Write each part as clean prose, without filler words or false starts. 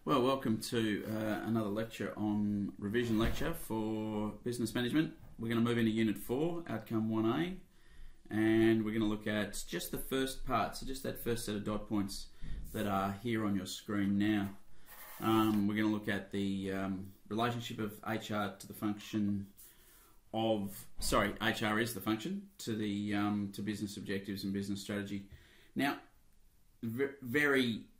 Well, welcome to another lecture on revision lecture for business management. We're going to move into Unit 4, Outcome 1A, and we're going to look at just the first part, so just that first set of dot points that are here on your screen now. We're going to look at the relationship of HR to the function of, HR is the function to the to business objectives and business strategy. Now,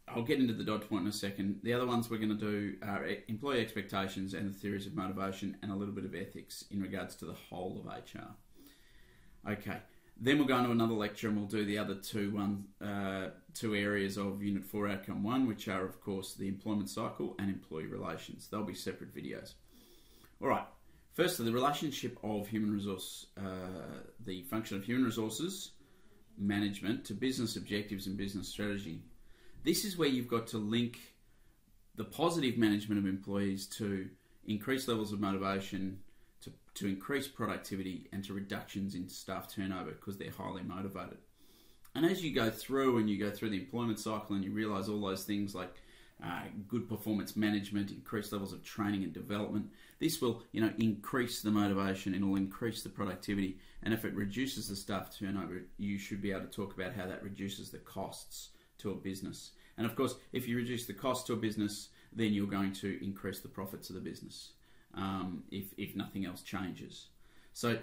I'll get into the dot point in a second. The other ones we're going to do are employee expectations and the theories of motivation and a little bit of ethics in regards to the whole of HR. Okay, then we'll go into another lecture and we'll do the other two areas of Unit 4 Outcome 1, which are, of course, the employment cycle and employee relations. They'll be separate videos. All right, firstly, the relationship of human resource, the function of human resources management to business objectives and business strategy. This is where you've got to link the positive management of employees to increased levels of motivation, to increased productivity, and to reductions in staff turnover because they're highly motivated. And as you go through the employment cycle and you realise all those things like good performance management, increased levels of training and development, this will increase the motivation, it will increase the productivity, and if it reduces the staff turnover, you should be able to talk about how that reduces the costs to a business. And of course, if you reduce the cost to a business, then you're going to increase the profits of the business, if nothing else changes. So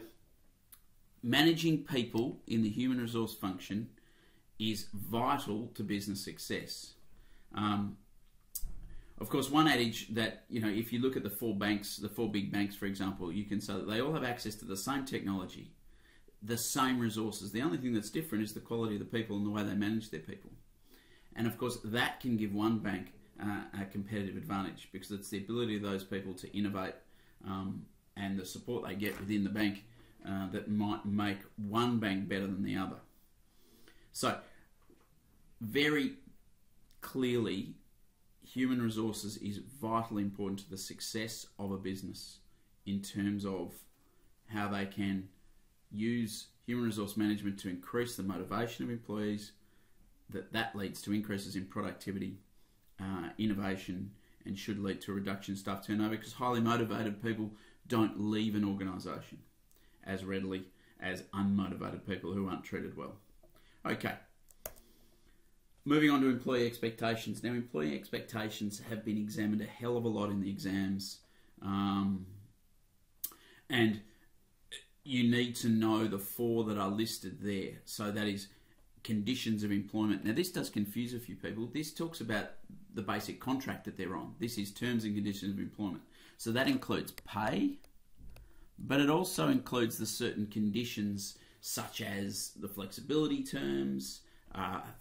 managing people in the human resource function is vital to business success. Of course, one adage that, if you look at the four big banks, for example, you can say that they all have access to the same technology, the same resources. The only thing that's different is the quality of the people and the way they manage their people. And of course, that can give one bank a competitive advantage because it's the ability of those people to innovate and the support they get within the bank that might make one bank better than the other. So, very clearly, human resources is vitally important to the success of a business in terms of how they can use human resource management to increase the motivation of employees, that leads to increases in productivity, innovation, and should lead to a reduction in staff turnover because highly motivated people don't leave an organisation as readily as unmotivated people who aren't treated well. Okay, moving on to employee expectations. Now, employee expectations have been examined a hell of a lot in the exams, and you need to know the four that are listed there. So that is conditions of employment. Now, this does confuse a few people. This talks about the basic contract that they're on. This is terms and conditions of employment. So that includes pay, but it also includes the certain conditions such as the flexibility terms,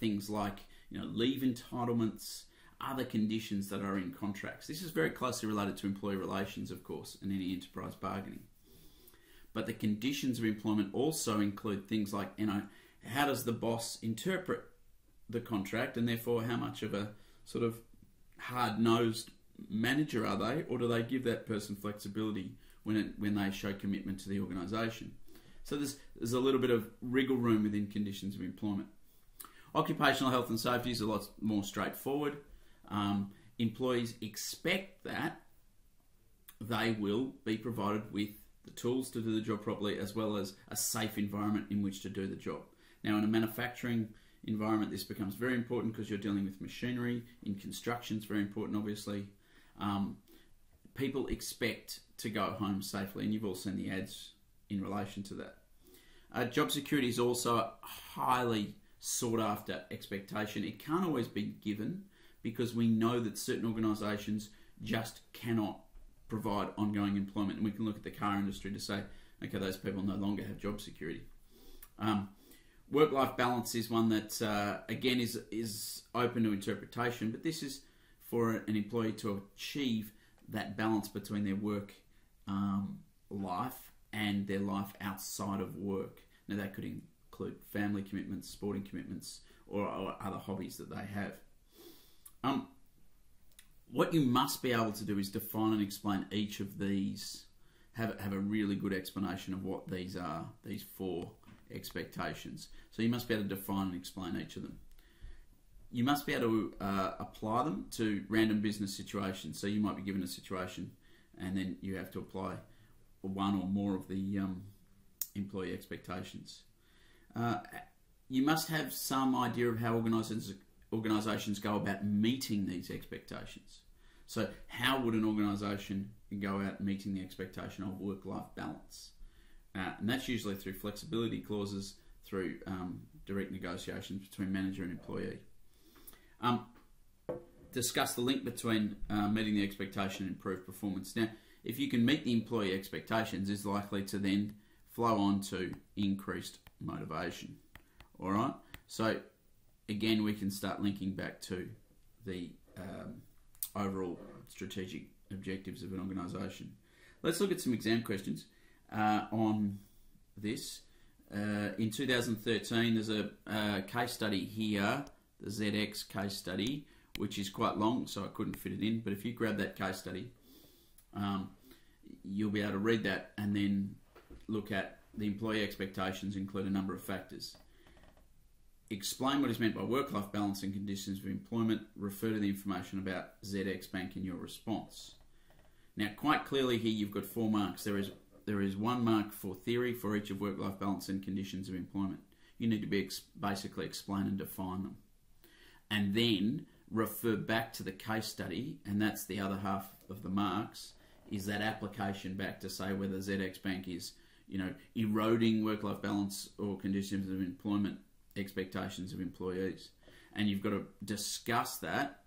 things like leave entitlements, other conditions that are in contracts. This is very closely related to employee relations, of course, and any enterprise bargaining. But the conditions of employment also include things like, how does the boss interpret the contract, and therefore how much of a sort of hard-nosed manager are they, or do they give that person flexibility when they show commitment to the organisation? So there's a little bit of wriggle room within conditions of employment. Occupational health and safety is a lot more straightforward. Employees expect that they will be provided with the tools to do the job properly, as well as a safe environment in which to do the job. Now, in a manufacturing environment, this becomes very important because you're dealing with machinery. In construction, it's very important, obviously. People expect to go home safely, and you've all seen the ads in relation to that. Job security is also a highly sought-after expectation. It can't always be given because we know that certain organisations just cannot provide ongoing employment, and we can look at the car industry to say, okay, those people no longer have job security. Work-life balance is one that, again, is open to interpretation, but this is for an employee to achieve that balance between their work life and their life outside of work. Now, that could include family commitments, sporting commitments, or other hobbies that they have. What you must be able to do is define and explain each of these, have a really good explanation of what these are, these four expectations. So you must be able to define and explain each of them. you must be able to apply them to random business situations. So you might be given a situation and then you have to apply one or more of the employee expectations. You must have some idea of how organisations go about meeting these expectations. So how would an organisation go out meeting the expectation of work-life balance? And that's usually through flexibility clauses, through direct negotiations between manager and employee. Discuss the link between meeting the expectation and improved performance. Now, if you can meet the employee expectations, is likely to then flow on to increased motivation. All right. So again, we can start linking back to the overall strategic objectives of an organisation. Let's look at some exam questions on this. In 2013, there's a case study here, the ZX case study, which is quite long, so I couldn't fit it in. But if you grab that case study, you'll be able to read that and then look at the employee expectations include a number of factors. Explain what is meant by work-life balance and conditions of employment. Refer to the information about ZX Bank in your response. Now, quite clearly here, you've got 4 marks. There is 1 mark for theory for each of work-life balance and conditions of employment. You need to basically explain and define them. And then refer back to the case study, and that's the other half of the marks, is that application back to say whether ZX Bank is, eroding work-life balance or conditions of employment expectations of employees. And you've got to discuss that,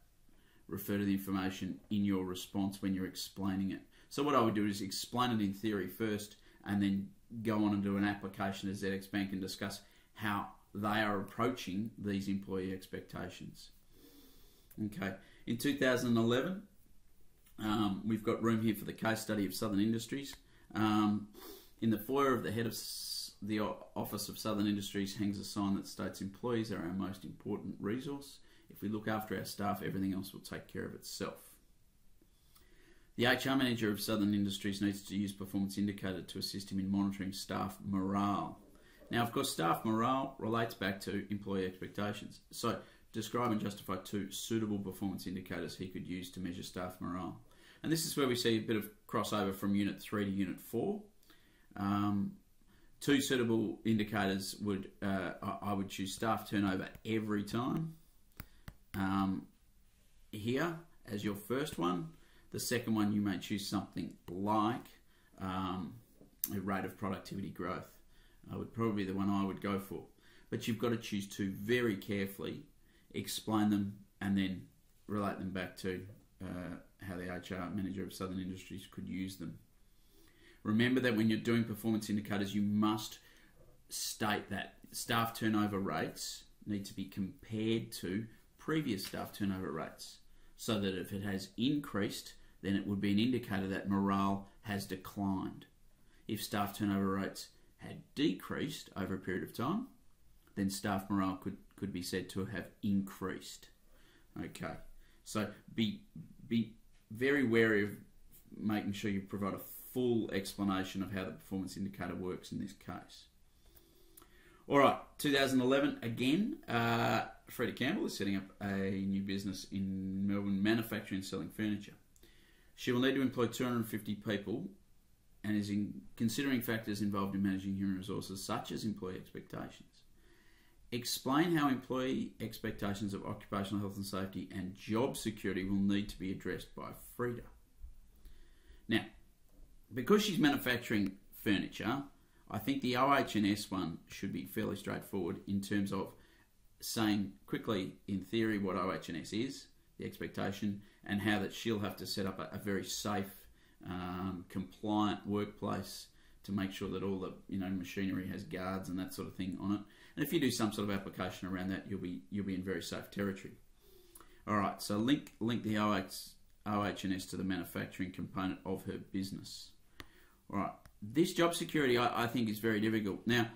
refer to the information in your response when you're explaining it. So what I would do is explain it in theory first and then go on and do an application to ZX Bank and discuss how they are approaching these employee expectations. Okay, in 2011, we've got room here for the case study of Southern Industries. In the foyer of the head of the Office of Southern Industries hangs a sign that states employees are our most important resource. If we look after our staff, everything else will take care of itself. The HR manager of Southern Industries needs to use performance indicator to assist him in monitoring staff morale. Now, of course, staff morale relates back to employee expectations. So, describe and justify 2 suitable performance indicators he could use to measure staff morale. And this is where we see a bit of crossover from Unit 3 to Unit 4. 2 suitable indicators would, I would choose staff turnover every time. Here as your first one. The second one, you may choose something like a rate of productivity growth. Would probably be the one I would go for. But you've got to choose 2 very carefully, explain them, and then relate them back to how the HR manager of Southern Industries could use them. Remember that when you're doing performance indicators, you must state that staff turnover rates need to be compared to previous staff turnover rates, so that if it has increased, then it would be an indicator that morale has declined. If staff turnover rates had decreased over a period of time, then staff morale could be said to have increased. Okay, so be very wary of making sure you provide a full explanation of how the performance indicator works in this case. All right, 2011, again, Freda Campbell is setting up a new business in Melbourne, manufacturing and selling furniture. She will need to employ 250 people and is considering factors involved in managing human resources, such as employee expectations. Explain how employee expectations of occupational health and safety and job security will need to be addressed by Freda. Now, because she's manufacturing furniture, I think the OH&S one should be fairly straightforward in terms of saying quickly in theory what OH&S is, the expectation, and how that she'll have to set up a very safe, compliant workplace to make sure that all the machinery has guards and that sort of thing on it. And if you do some sort of application around that, you'll be in very safe territory. All right, so link the OH&S to the manufacturing component of her business. All right, this job security I think is very difficult. Now,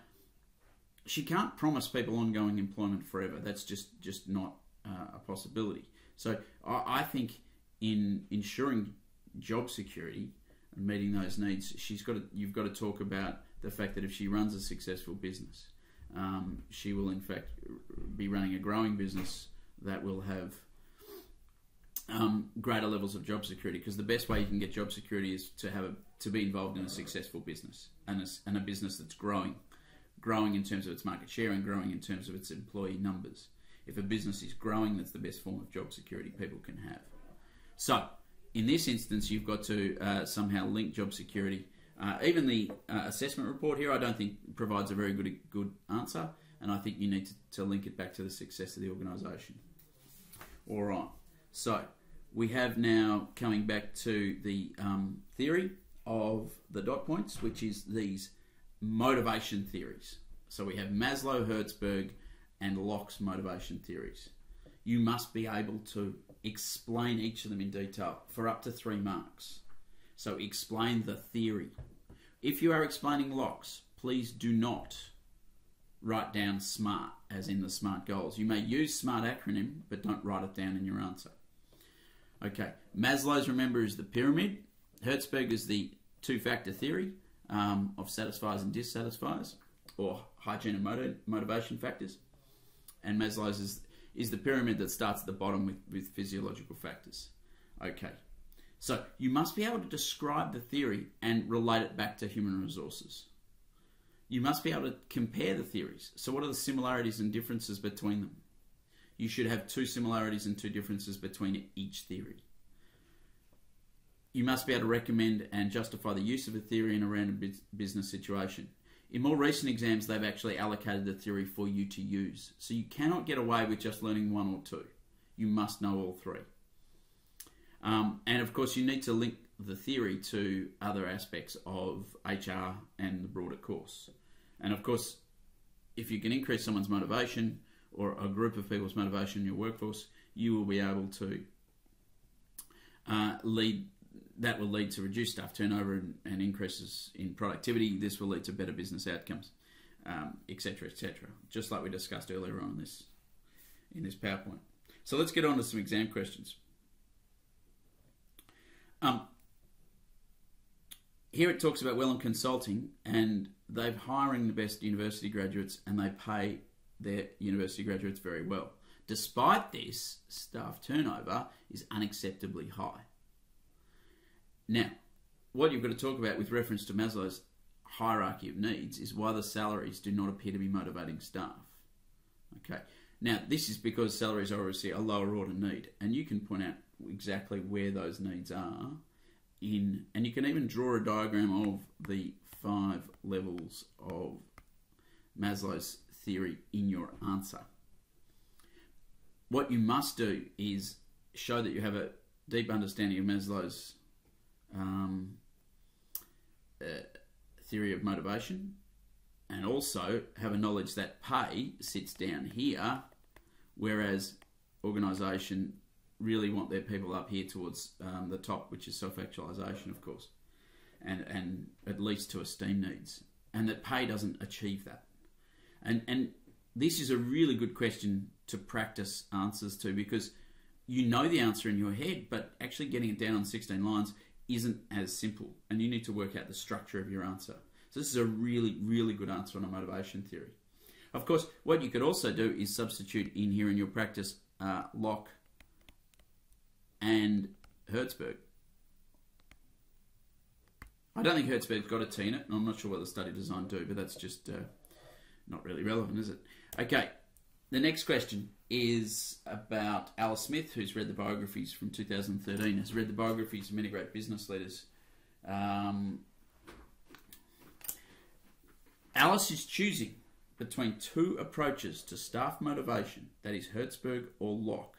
she can't promise people ongoing employment forever. That's just not a possibility. So I think in ensuring job security and meeting those needs, you've got to talk about the fact that if she runs a successful business, she will in fact be running a growing business that will have greater levels of job security, because the best way you can get job security is to be involved in a successful business, and a business that's growing in terms of its market share and growing in terms of its employee numbers. If a business is growing, that's the best form of job security people can have. So in this instance, you've got to somehow link job security. Even the assessment report here, I don't think provides a very good answer, and I think you need to link it back to the success of the organisation. All right, so we have now coming back to the theory of the dot points, which is these motivation theories. So we have Maslow, Hertzberg, and Locke's motivation theories. You must be able to explain each of them in detail for up to 3 marks. So explain the theory. If you are explaining Locke's, please do not write down SMART, as in the SMART goals. You may use SMART acronym, but don't write it down in your answer. Okay, Maslow's, remember, is the pyramid. Hertzberg is the 2-factor theory of satisfiers and dissatisfiers, or hygiene and motivation factors. And Maslow's is the pyramid that starts at the bottom with physiological factors. Okay, so you must be able to describe the theory and relate it back to human resources. You must be able to compare the theories. So what are the similarities and differences between them? You should have 2 similarities and 2 differences between each theory. You must be able to recommend and justify the use of a theory in a random business situation. In more recent exams, they've actually allocated the theory for you to use. So you cannot get away with just learning 1 or 2. You must know all 3. And of course, you need to link the theory to other aspects of HR and the broader course. And of course, if you can increase someone's motivation or a group of people's motivation in your workforce, you will be able to that will lead to reduced staff turnover and increases in productivity. This will lead to better business outcomes, etc., etc. Just like we discussed earlier on in this PowerPoint. So let's get on to some exam questions. Here it talks about Wellham Consulting, and they're hiring the best university graduates, and they pay their university graduates very well. Despite this, staff turnover is unacceptably high. Now, what you've got to talk about with reference to Maslow's hierarchy of needs is why the salaries do not appear to be motivating staff. Okay. Now, this is because salaries are obviously a lower order need, and you can point out exactly where those needs are and you can even draw a diagram of the 5 levels of Maslow's theory in your answer. What you must do is show that you have a deep understanding of Maslow's theory of motivation, and also have a knowledge that pay sits down here, whereas organisation really want their people up here towards the top, which is self-actualisation, of course, and it leads to esteem needs, and that pay doesn't achieve that. And this is a really good question to practice answers to, because you know the answer in your head, but actually getting it down on 16 lines isn't as simple, and you need to work out the structure of your answer. So this is a really, really good answer on a motivation theory. Of course, what you could also do is substitute in here in your practice Locke and Hertzberg. I don't think Hertzberg's got a T in it, and I'm not sure what the study design do, but that's just not really relevant, is it? Okay, the next question is about Alice Smith, who's read the biographies from 2013, has read the biographies of many great business leaders. Alice is choosing between 2 approaches to staff motivation, that is Hertzberg or Locke.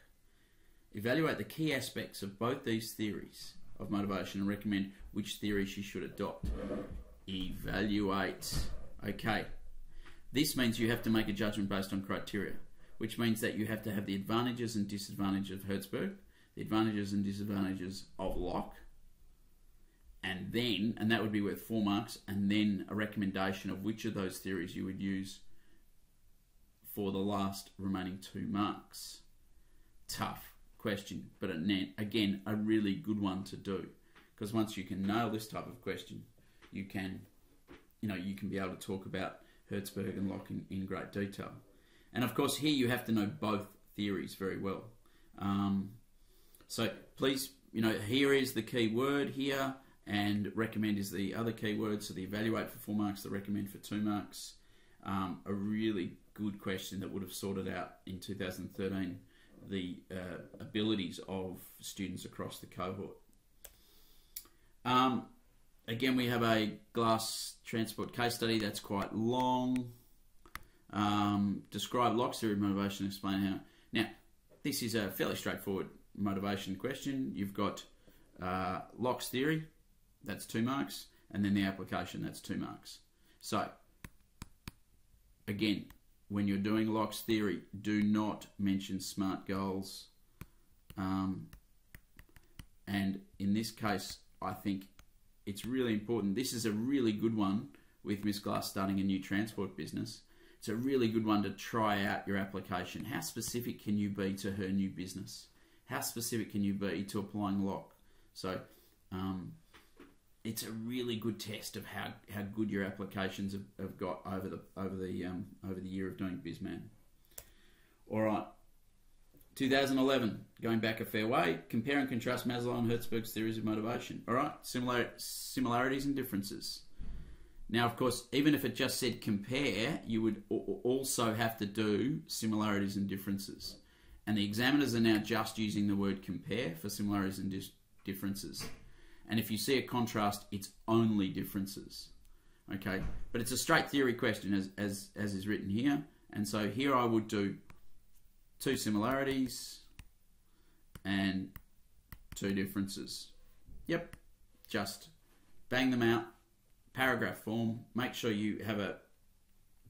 Evaluate the key aspects of both these theories of motivation and recommend which theory she should adopt. Evaluate. Okay. This means you have to make a judgment based on criteria, which means that you have to have the advantages and disadvantages of Hertzberg, the advantages and disadvantages of Locke, and that would be worth 4 marks, and then a recommendation of which of those theories you would use for the last remaining 2 marks. Tough question, but again, a really good one to do, because once you can nail this type of question, you can be able to talk about Hertzberg and Locke in great detail. And of course, here you have to know both theories very well. So please, here is the key word here, and recommend is the other key word. So the evaluate for 4 marks, the recommend for 2 marks. A really good question that would have sorted out in 2013 the abilities of students across the cohort. Again, we have a glass transport case study that's quite long. Describe Locke's theory of motivation, explain how. Now, this is a fairly straightforward motivation question. You've got Locke's theory, that's 2 marks, and then the application, that's 2 marks. So, again, when you're doing Locke's theory, do not mention SMART goals. And in this case, I think it's really important. This is a really good one with Miss Glass starting a new transport business. It's a really good one to try out your application. How specific can you be to her new business? How specific can you be to applying Locke? So it's a really good test of how good your applications have got over the year of doing BizMan. All right, 2011, going back a fair way. Compare and contrast Maslow and Hertzberg's theories of motivation. All right, similarities and differences. Now, of course, even if it just said compare, you would also have to do similarities and differences. And the examiners are now just using the word compare for similarities and differences. And if you see a contrast, it's only differences. Okay, but it's a straight theory question as is written here. And so here I would do 2 similarities and 2 differences. Yep, just bang them out. Paragraph form, make sure you have a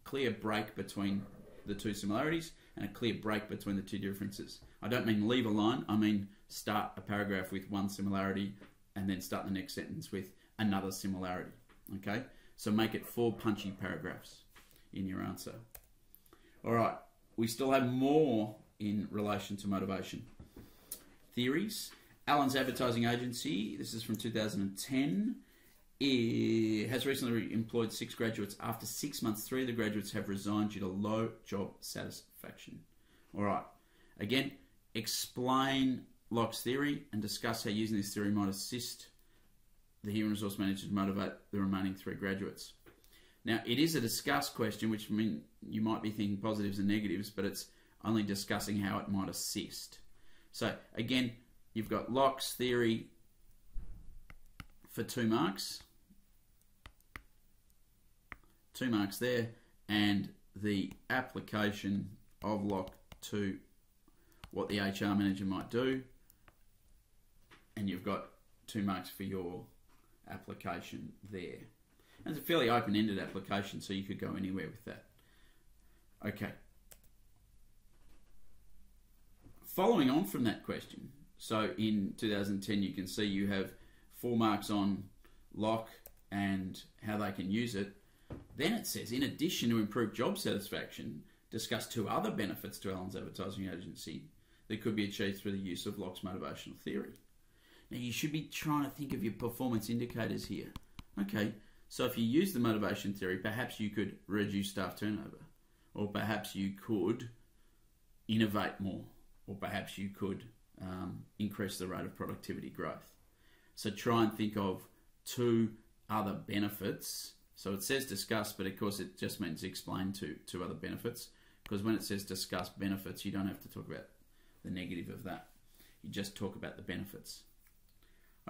clear break between the 2 similarities and a clear break between the 2 differences. I don't mean leave a line, I mean start a paragraph with 1 similarity and then start the next sentence with another similarity. Okay, so make it 4 punchy paragraphs in your answer. All right, we still have more in relation to motivation. Theories. Allen's advertising agency, this is from 2010. It has recently employed 6 graduates. After 6 months, 3 of the graduates have resigned due to low job satisfaction. All right. Again, explain Locke's theory and discuss how using this theory might assist the human resource manager to motivate the remaining 3 graduates. Now, it is a discuss question, which means you might be thinking positives and negatives, but it's only discussing how it might assist. So, again, you've got Locke's theory for 2 marks. 2 marks there, and the application of Locke to what the HR manager might do, and you've got 2 marks for your application there. And it's a fairly open-ended application, so you could go anywhere with that. Okay. Following on from that question, so in 2010 you can see you have 4 marks on Locke and how they can use it. Then it says, in addition to improved job satisfaction, discuss 2 other benefits to Allen's advertising agency that could be achieved through the use of Locke's motivational theory. Now, you should be trying to think of your performance indicators here. Okay, so if you use the motivation theory, perhaps you could reduce staff turnover, or perhaps you could innovate more, or perhaps you could increase the rate of productivity growth. So try and think of 2 other benefits. So it says discuss, but of course it just means explain 2 other benefits, because when it says discuss benefits, you don't have to talk about the negative of that. You just talk about the benefits.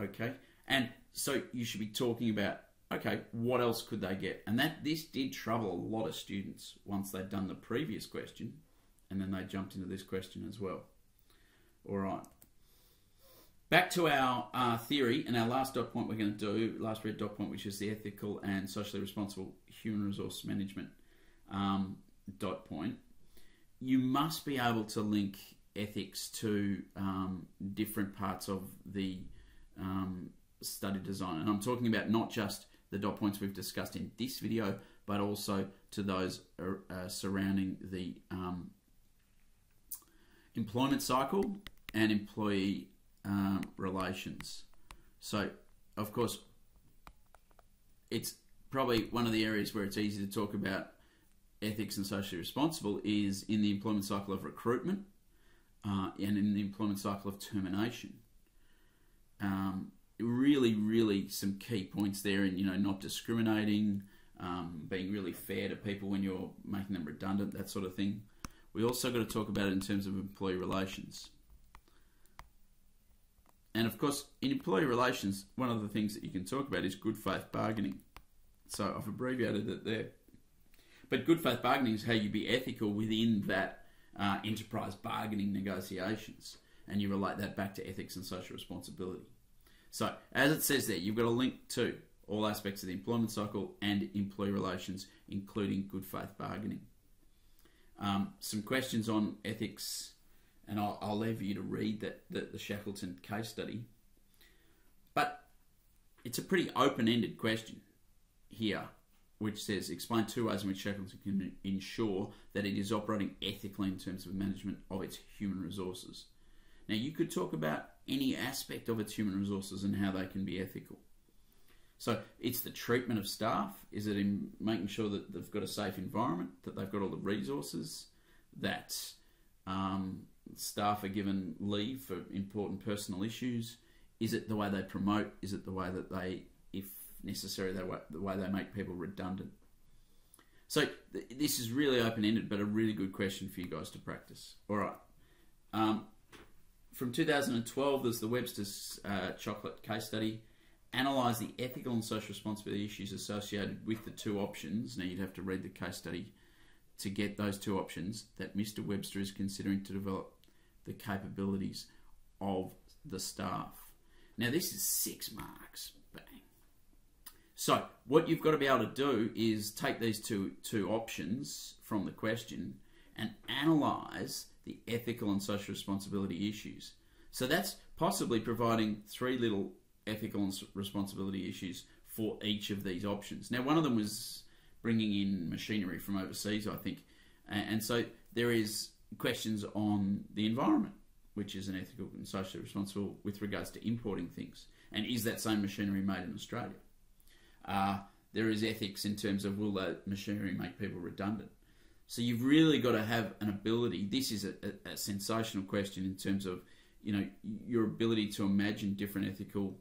Okay, and so you should be talking about, okay, what else could they get? And this did trouble a lot of students once they'd done the previous question, and then they jumped into this question as well. All right. Back to our theory, and our last dot point we're going to do, last red dot point, which is the ethical and socially responsible human resource management dot point. You must be able to link ethics to different parts of the study design. And I'm talking about not just the dot points we've discussed in this video, but also to those surrounding the employment cycle and employee relations. So, of course, it's probably one of the areas where it's easy to talk about ethics and socially responsible is in the employment cycle of recruitment. and in the employment cycle of termination. Really some key points there, and not discriminating, being really fair to people when you're making them redundant, that sort of thing. We also got to talk about it in terms of employee relations. And of course, in employee relations, one of the things that you can talk about is good faith bargaining. So I've abbreviated it there. But good faith bargaining is how you be ethical within that enterprise bargaining negotiations. And you relate that back to ethics and social responsibility. So, as it says there, you've got a link to all aspects of the employment cycle and employee relations, including good faith bargaining. Some questions on ethics, and I'll leave you to read the Shackleton case study. But it's a pretty open-ended question here, which says, explain 2 ways in which Shackleton can ensure that it is operating ethically in terms of management of its human resources. Now, you could talk about any aspect of its human resources and how they can be ethical. So it's the treatment of staff. Is it in making sure that they've got a safe environment, that they've got all the resources, that staff are given leave for important personal issues? Is it the way they promote? Is it the way that they, if necessary, the way they make people redundant? So this is really open-ended, but a really good question for you guys to practice. All right. From 2012, there's the Webster's chocolate case study. Analyse the ethical and social responsibility issues associated with the 2 options. Now, you'd have to read the case study to get those 2 options that Mr. Webster is considering to develop the capabilities of the staff. Now, this is 6 marks. Bang. So, what you've got to be able to do is take these two options from the question and analyse the ethical and social responsibility issues. So that's possibly providing 3 little ethical and responsibility issues for each of these options. Now, one of them was bringing in machinery from overseas, I think. And so there is questions on the environment, which is an ethical and socially responsible with regards to importing things. And is that same machinery made in Australia? There is ethics in terms of, will that machinery make people redundant? So you've really got to have an ability. This is a sensational question in terms of, your ability to imagine different ethical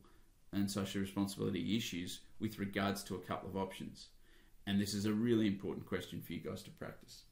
and social responsibility issues with regards to a couple of options. And this is a really important question for you guys to practice.